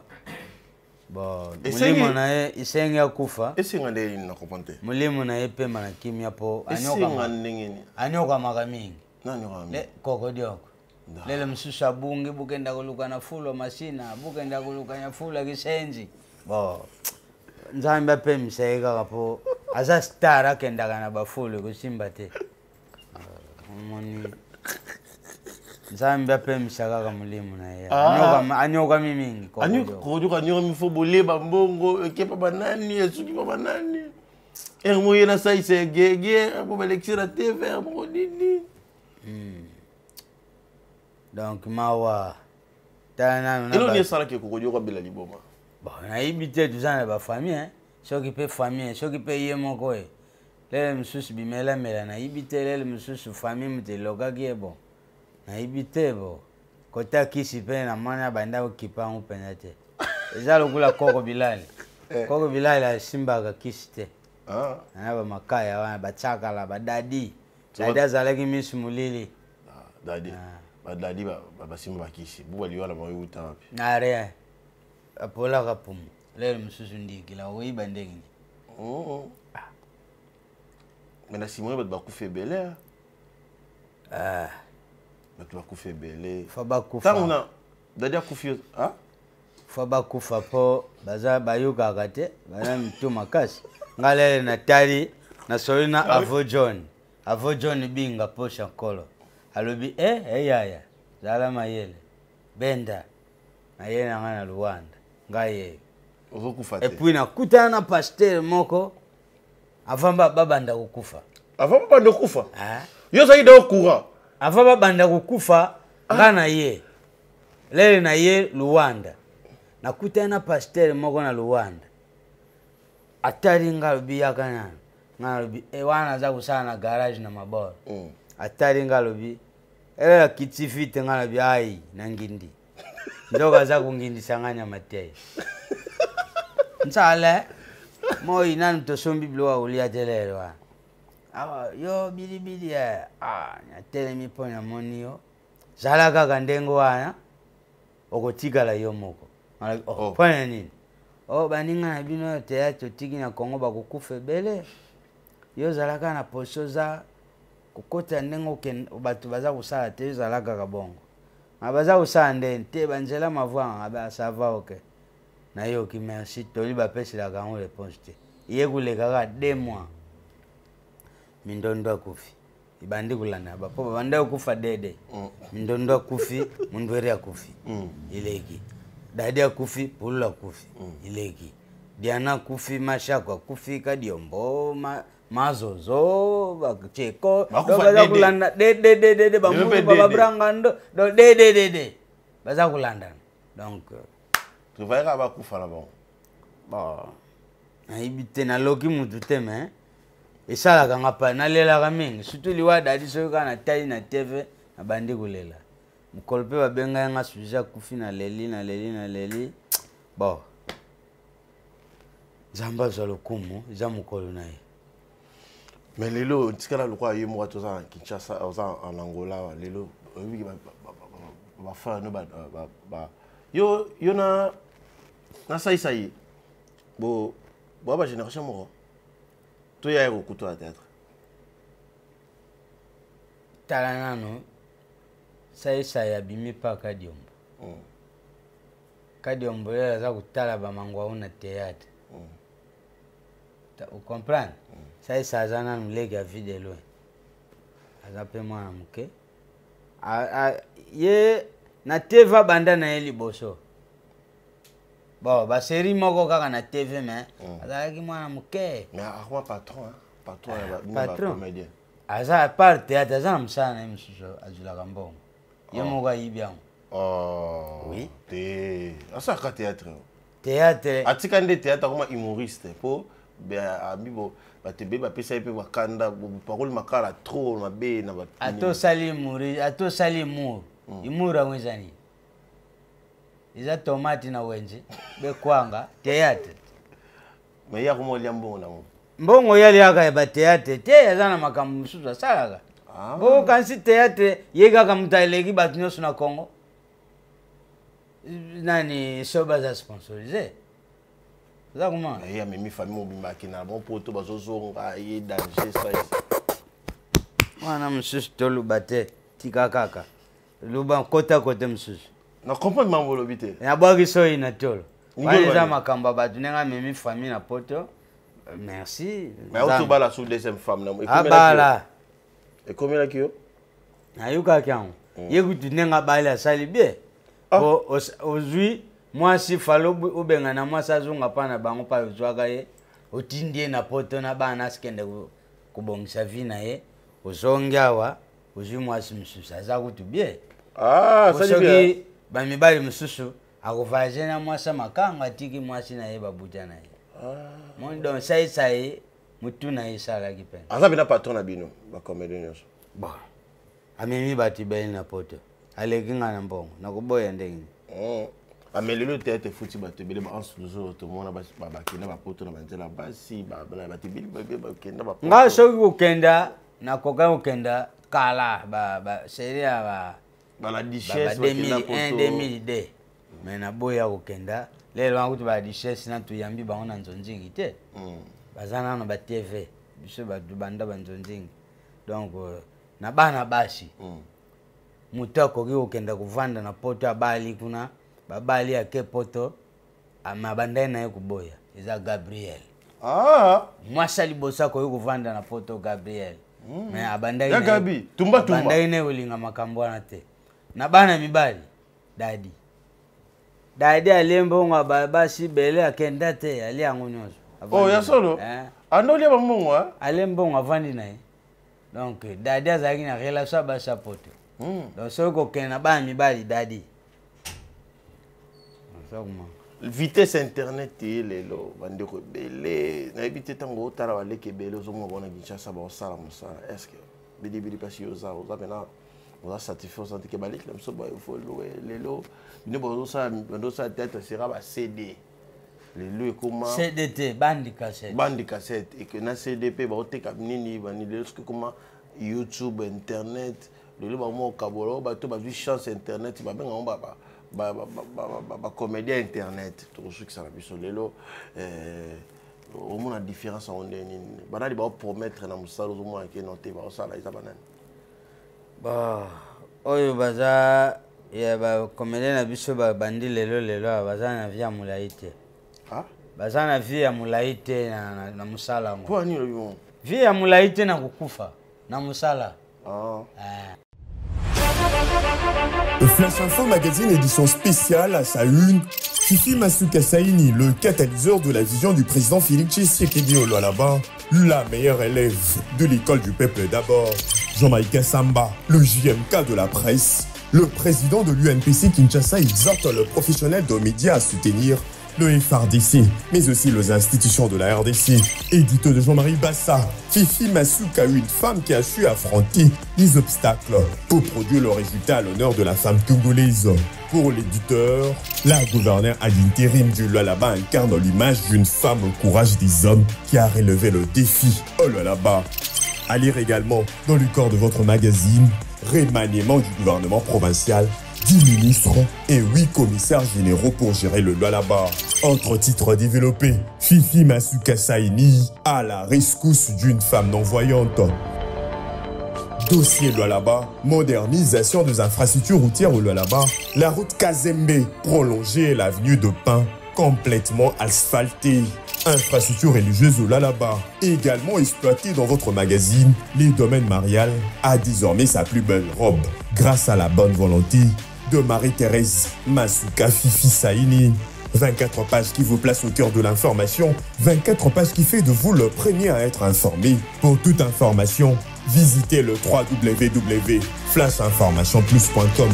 Bon, mulimu na ye isenge ya kufa. Esenga nde na comprendre. Mulimu na ye pema na kimia po anyoka ndengeni. Anyoka makamingi. Nanyoka. Le kokodioko. Lele msusu abungi bukenda kuluka na fulo masina, bukenda kuluka na fulo kisenzi. Bon. Nzambe pe msega kapo aza star akenda kana bafulo kusimba te. Moni Nzambe pe msega ka mulimu na ye. Anyoka mimingi kokodioko. Anyoka mifobole bambongo kepa banani esuki pa banani. Moye na sai se gege po balexira TV mo nini. Donc mawa tana na ilo ni sala ke kokodioko bela liboma. Bon, na ibite tuzana ba famille hein. Soki pe famille, soki pe yemoko e. Lele msusu bimela mela na ibite lele msusu famille mteloka ki bon. Na ibite bo. Kota kisi pe na mana banda ukipa upenate. Eza lokula koko bilali. Koko bilali la simba ka kisi te. Ah. Na ba makaya wana bachaka la badadi. Dada zalaki misumulili. Dadi. Badadi ba simba kisi. Buba liwala mawe uta wapi. Na rea. Apola kapum. Lele msusu ndiki la oiba ndenge. Mena Simon bat bakufe bele. Ah. Bat bakufe bele. Faba kufa. Tanguna dadia kufi ah? Faba kufa po baza bayuka kate, bana mtuma kasi. Ngale na tari na solina Avo John. Avo John binga posha kolo. Alobi yaya. Zala mayele. Benda. Na yena ngana Luanda. Ngaye. Okufa te. Et puis na kutana pasteur moko avamba babanda kukufa. Avamba babanda kukufa? Ah. Yo zaida au courant. Avamba babanda kukufa ngana ye. Lele na ye Luanda. Na kutana pasteur moko na Luanda. Atari ngalobi yakana. Ngalobi wana za kusana garage na mabora. Atari ngalobi era kitifite ngalobi ai na ngindi. Ndoga za kungindi sanganya matei. Nsale moi nani tosombi bloa ulia telelwa. Yo bilibili ya nyatele miponya monio. Zala kaka ndengo wana okotikala yo moko. Panya nini? Baninga na bino teatro tiki na Kongo bakukufe bele. Yo zala kaka na posoza kokota ndengo batu baza kusala te zala kaka bongo. Abaza kusala ndente banjela mavwa aba sava okay. Na yo ki merci toli ba pesi la kango réponse te. Iye kulekaka 2 mois. Mindondo akufi. Ibandi kulana bapo banda kufa dede. Mindondo akufi, mundwere akufi. Ileki. Dadi akufi, pula akufi. Ileki. Diana akufi, mashako akufi, kadiombo, mazozo, bakcheko, baza kulanda dede bamungu babrangando, dede. Baza kulanda. Donc tu vas à bakufa là bon. Bon. Na ibite na loki mutu teme. Esala kanga pa na lela kamingi. Surtout liwa dadi so kana tayi na TV na bandi kulela. Mukolpe ba benga nga suja kufi na leli. Bon. Zamba zolo kumu, za mukolo na ye. Mais lelo tikala lokwa ye mo toza Kinshasa oza en Angola lelo oui ba fa no ba yo na sai bo ba génération mo to ya ko kuto à théâtre talana no sai abimi pa kadiombo kadiombo ya za kutala ba mangwa una théâtre tu comprends sai zana mlege a vide loin azape mwana mke ye na TV banda na eli boso. Bon, ba série moko kaka na TV mais azalaki mwana muke. Mais akwa patron ya ba comédien. Aza part théâtre aza msana msusu azula kambongo. Ye moka yibyango. Oh. Oui. Asa ka théâtre. Théâtre. Atika nde théâtre comme humoriste po amibo batebe ba pesa pe bakanda parole makala trop mabe na ba. Ato sali mur. Imura mwezani. Iza tomati na wenje. Bekwanga. Théâtre. Mais ya kumo liambo na mo. mbongo yali aka ya bateate te azana makambo mususu asalaka bo kansi teate yekaka mutaleki batu nyonso na Congo nani soba za sponsorize za kuma ya mimi famille mobimba kina bon poto bazozonga ye danger ça wana mususu toluba te tika kaka luba kota kote mususu na comprendre mambo lobi te ya bwaki so ina tolo wani za makamba batu nenga mimi famille na poto merci mais auto bala sous deuxième femme na abala et combien là kio ayuka kyangu yekutu nenga bala sali bien ko ozui mwasi falo ubenga na mwasi azunga pana bango pa uzwaka ye otindie na poto na bana asikende kubongisa vina ye ozongyawa ozui mwasi mususu aza kutu bien sali bien bamibali mususu akovaje na mwasa makanga tiki mwasi na ye babuja na ye mondo sai mutu na ye sala kipenda aza bina patron na bino ba comédie nyonso ba amemi bati beli na poto alekinga na mbongo nakuboya ndenge amelelo tete futi bato bele ba ansuzo to mona ba kenda ba poto na banzela basi ba bati beli ba kenda ba nga soki ukenda na koka ukenda kala ba seria ba la duchesse ba 2002 mais na boya ukenda lelo akuti ba duchesse na tuyambi ba ona nzonzingi te bazana na ba TV biso ba dubanda ba nzonzingi donc na bana basi mutako ki ukenda kuvanda na poto abali kuna babali yake poto amabanda na kuboya eza Gabriel mwasa libosa ko kuvanda na poto Gabriel mais abanda ya Gabi tumba abanda ine ulinga makambo na te na bana mibali dadi alembo nga basi bele akenda te ali angonyoso ya solo andoli ba mbongo alembo nga vandi na donc dadi azaki na relation ba sa poto donc soko kena ba mibali dadi vitesse internet lelo bande ko belé na ebité tango tara wale ke belé zo mo bona Kinshasa ba sala musala est-ce que bidi pasi oza bena oza satisfait santé ke balik la so ba folo lelo ne bo ça tête sera ba CD lelo e comment CDT bandi cassette et que na CDP ba oteka nini bani lelo ce que comment YouTube internet lelo ba mo kabolo ba to ba vi chance internet ba benga on ba comédien internet tout ce qui ça la biso lelo au moins la différence en ndeni banali ba promettre na musalo zo mo ke noté ba sala isa banani ba oyo baza ya ba comédien na biso ba bandi lelo baza na via mulaite baza na via mulaite na musala ngo pour ani lo via mulaite na kukufa na musala Flash Info Magazine édition spéciale à sa une, Fifi Masuka Saini, le catalyseur de la vision du président Félix Tshisekedi au Lualaba, la meilleure élève de l'école du peuple d'abord. Jean-Michel Samba, le JMK de la presse, le président de l'UNPC Kinshasa exhorte le professionnel de médias à soutenir le FRDC, mais aussi les institutions de la RDC. Édito de Jean-Marie Bassa, Fifi Masuka, une femme qui a su affronter les obstacles pour produire le résultat à l'honneur de la femme congolaise. Pour l'éditeur, la gouverneure à l'intérim du Lualaba incarne l'image d'une femme au courage des hommes qui a relevé le défi au Lualaba. À lire également dans le corps de votre magazine, remaniement du gouvernement provincial, 10 ministres et 8 commissaires généraux pour gérer le Lualaba. Entre titres développés, Fifi Masuka Saini à la rescousse d'une femme non-voyante. Dossier Lualaba, modernisation des infrastructures routières au Lualaba, la route Kazembe prolongée et l'avenue de Pin complètement asphaltée. Infrastructure religieuse au Lualaba, également exploitée dans votre magazine, les domaines marial a désormais sa plus belle robe grâce à la bonne volonté de Marie-Thérèse Masuka Fifi Saini. 24 pages qui vous placent au cœur de l'information, 24 pages qui fait de vous le premier à être informé. Pour toute information, visitez le www.flashinformationplus.com.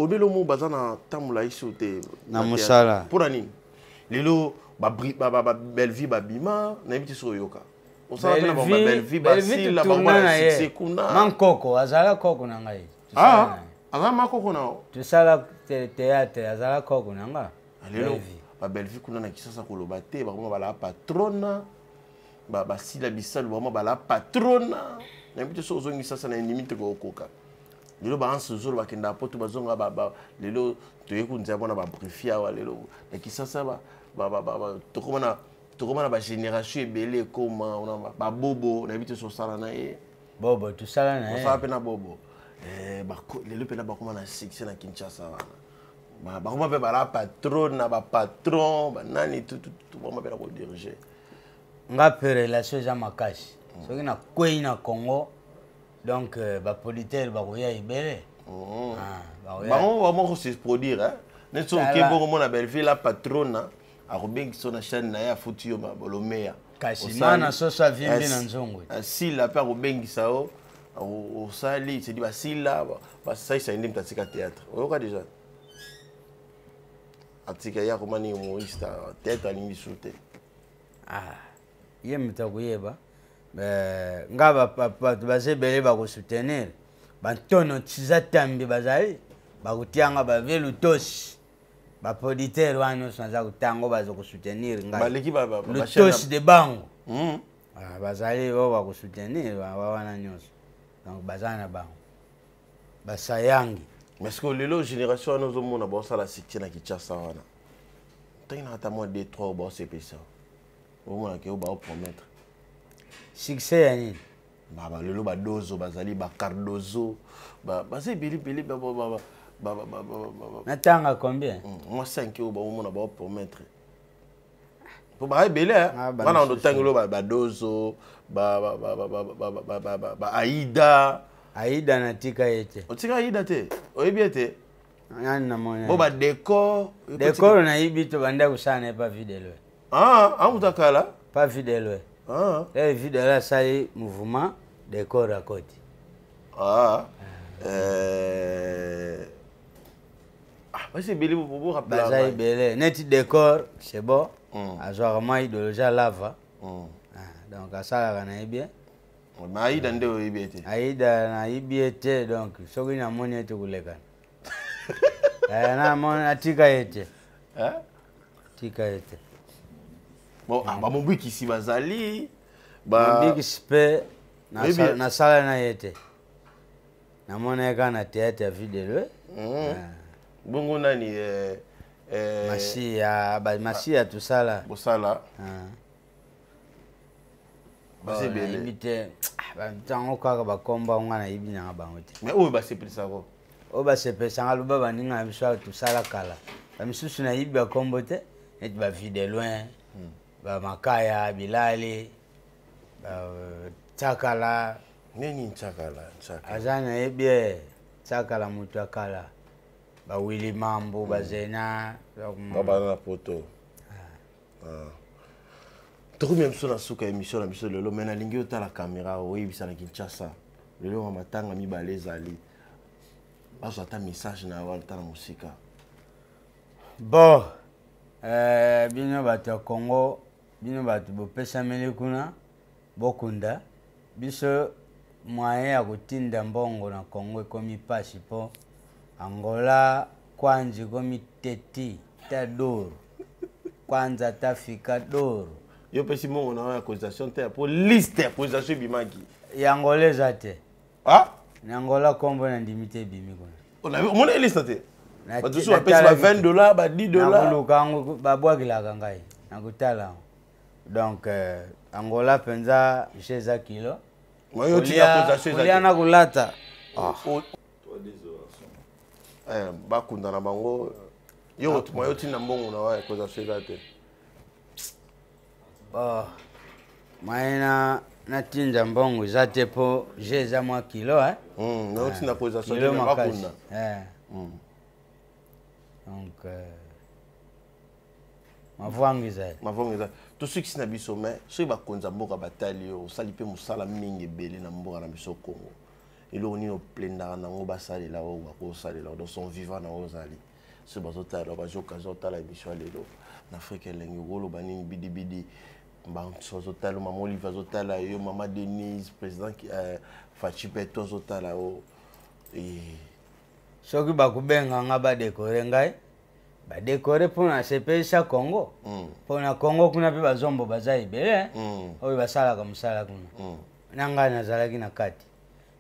Obelo mo bazana tamula isote na musala pour ani lelo ba belle vie ba bima na biti so yoka on sala na ba belle vie ba si la ba ba succès kuna mankoko azala koko na ngai azala makoko na tu sala théâtre azala koko na nga lelo ba belle vie kuna na kisasa koloba te ba la patrona ba sila bisalo ba la patrona na mbite so zongi sasa na limite ko koka lelo ba anse zolo ba kenda poto bazonga ba lelo toyeku nzia bona ba brefia wa lelo na kisasa ba tokomana ba génération ebele koma ona ba bobo na mbite so sala na ye bobo tu sala na ye ça pena bobo lelo pena ba koma na succès na Kinshasa wana ba koma pe ba la patron na ba patron ba nani tout ba ma pena ko diriger nga pe relation za makashi soki na kwei na Congo donc ba politeur ba koya ibele ba mo se produire hein ne so ke bo mo na Belleville la patrona a robengi so na chaîne na ya futi yo ba bolomea kasi mana so sa vimbi na nzongo si la pa robengi sao au sali c'est dit ba si la ba ça ça indi mtatika théâtre oyoka déjà atika ya komani humoriste théâtre alingi soute ye mtakuyeba nga bato bazebele bakosoutenir bantono tiza tambi bazali bakutianga bavelu tosi bapauditeur wana nyonso naza kutango baza kosoutenir le tosi de bango bazali oyo bakosoutenir wana nyonso donc baza na bango basayangi mais que lelo génération wana ozomona baosala succès na Kinshasa wana ntangi na ata mwa 2-3 baosepesa omona ke baopromettre succès ya nini lelo badozo bazali bacardozo baza ebelebele natanga combien moi 5 oyo baomona baopromettre po baa ebele wana ndotangi lo badozo Aida natika ete otika Aida te oyebi ete nani namona bo ba décor na yibi to banda kusana pa vidéo amutakala pas vidéo les vidéos là ça est mouvement décor à côté c'est belé pour rappeler ça est belé net décor c'est bon azorama idéologie lava donc ça na bien Aida ndio ibete Aida na ibete donc soki na moni ete kulekana na moni atika ete tika ete bon ba mobiki si bazali big spe na sala na ete na moni kana théâtre vidéo bongo nani Masia tout ça là bosala basi bele imite bantango kaka bakomba ngana ibina bango te mais oyo basepelisa ko oyo basepelisa nga luba baninga biso tusala kala bamisusu na ibi bakombo te neti bavide loin bamakaya bilali tsakala nini tsakala aza na yebi tsakala mutu akala bawili mambo bazena babana na poto tokomi biso na suka émission na biso lelo mais nalingi otala caméra oyebisa na Kinshasa lelo matanga mibale ezali bazwa ata message na wana tala musika bon bino bato ya Congo bino bato bopesameli kuna bokunda biso moyen ya kotinda mbongo na Congo ekomi pasi po Angola kwanza ekomi teti ta doro kwanza tafika doro yo pesi mongo na accusation te pour liste accusation bimaki ya Angoleza te na Angola kombo na ndimite bimi kuna on a liste te badusu bapesi ba $20 ba $10 na lukango babwakilaka ngai na kutala donc Angola penza cheza kilo moyo tina accusation za na kulata bakunda na bango yo moyo tina mbongo na wa accusation za te maina natinja mbongo zate po jeza mwa kilo no tina koza so na bakunda donc mavwangiza to succès na biso mais so ba konza mboka batali yo sali pe musala mingi belé na mboka na biso Congo ilo ni o plenda na ngo basali la o ba sali la dans son vivant na ozali so bazotala ba jokazo tala émission lelo na Afrique lengi golo banini bidi banso zotala mama Olivier zotala yo mama Denise président Fachi Peto zotala o soki bakubenga nga ba décorer ngai badécoré mpona sepelisa Congo mpona Congo kuna mpe bazombo baza ebele oyo basalaka mosala kuna na ngai nazalaki na kati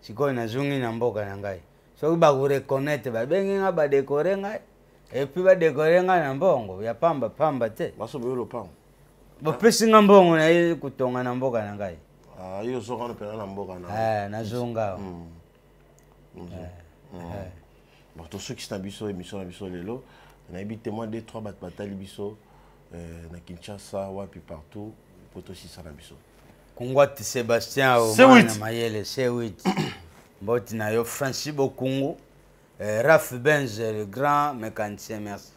sikoyo nazungi na mboka na ngai soki bakoreconnaitre babengi nga badécoré ngai epuis badécoré ngai na mbongo ya pamba te bapesi nga mbongo na ye kotonga na mboka na ngai yo ozongana mpena na mboka na nazonga bon tosukisa na biso émission na biso lelo nayebi témoin 2-3 bato batali biso na Kinshasa wapi partout po tosisa na biso Kungwati Sébastien Omana Mayele C8 mboti na yo Francis Bokungu Raf Benz le grand mécanicien merci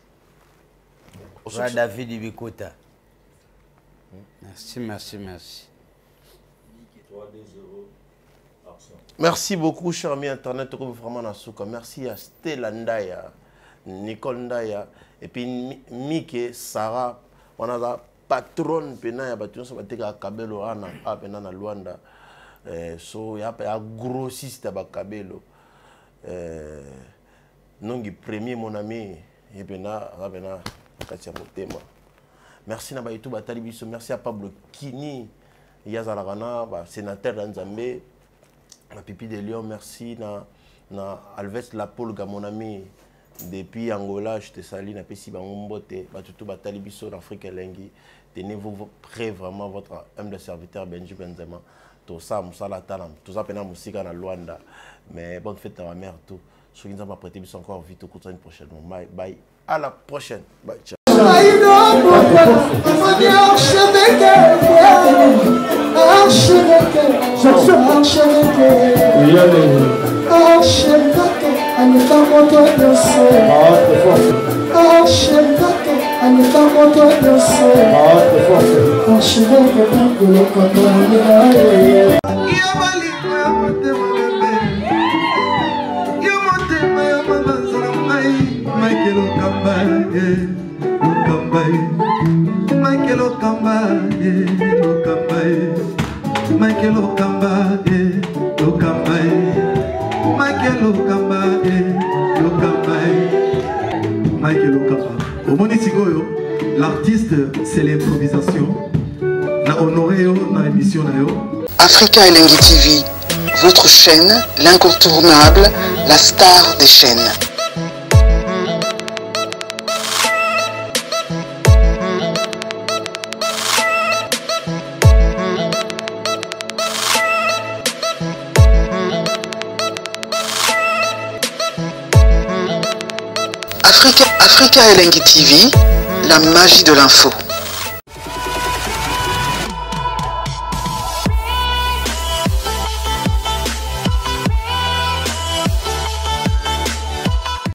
David Bikota merci merci beaucoup cher ami internet comme vraiment na souka merci à Stella Ndaya Nicole Ndaya et puis Mike Sarah on a la patronne pena ya batu so bateka kabelo ana apena na Luanda so ya grossiste ba kabelo nongi premier mon ami et pena katia motema merci na ba itu batali biso merci à Pablo Kini yazalakana ba sénateur d'Anzambe na Pipi de Lyon merci na Alves Lapolga mon ami depuis Angola je te salue na pesi bangombote batutu batali biso en Afrique lengi tenez-vous prêt vraiment votre humble serviteur Benji Benzema tout ça musala talam tout ça pena musika na Luanda mais bonne fête à ma mère tout ce qui nous a prêté bis encore vite au cours d'une prochaine bye à la prochaine bye ciao L'artiste, c'est l'improvisation. Na honoré dans l'émission. Africa Elengi TV, votre chaîne, l'incontournable, la star des chaînes. Africa Elengi TV, la magie de l'info.